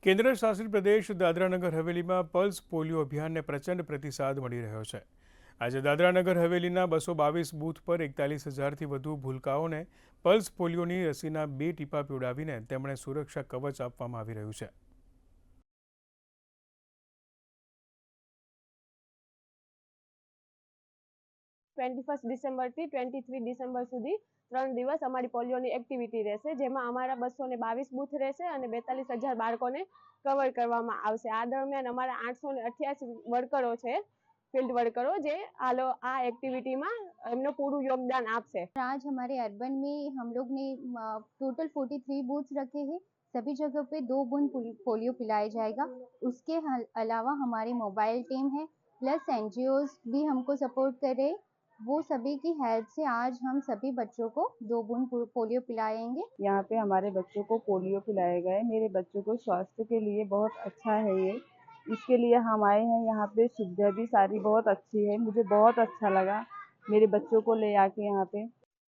કેન્દ્ર શાસિત પ્રદેશ દાદરાનગર હવેલીમાં પલ્સ પોલિયો અભિયાનને પ્રચંડ પ્રતિસાદ મળી રહ્યો છે। આજે દાદરાનગર હવેલીના 222 બૂથ પર 41,000થી વધુ ભૂલકાઓને પલ્સ પોલિયોની રસીના 2 ટીપા પીવડાવીને તેમણે સુરક્ષા કવચ આપવામાં આવી રહ્યું છે। 21 ડિસેમ્બરથી 23 ડિસેમ્બર સુધી 3 દિવસ અમારી પોલિયોની એક્ટિવિટી રહેશે, જેમાં અમારા 222 બૂથ રહેશે અને 42,000 બાળકોને કવર કરવામાં આવશે। આ દરમિયાન અમારા 888 વર્કરો છે, फील्ड वर्करों जे आ एक्टिविटी में एमनो पूરું योगदान आपसे। आज हमारे अर्बन में हम लोग ने टोटल 43 बूथ रखे हैं। सभी जगह पे 2 बूंद पोलियो पिलाया जाएगा। उसके अलावा हमारी मोबाइल टीम है, प्लस एनजीओज भी हमको सपोर्ट कर रहे। वो सभी की हेल्प से आज हम सभी बच्चों को 2 बूंद पोलियो पिलाएंगे। यहाँ पे हमारे बच्चों को पोलियो पिलाया गया। मेरे बच्चों को स्वास्थ्य के लिए बहुत अच्छा है ये, इसके लिए हम आए हैं। यहाँ पे सुविधा भी सारी बहुत अच्छी है, मुझे बहुत अच्छा लगा मेरे बच्चों को ले आके यहाँ पे।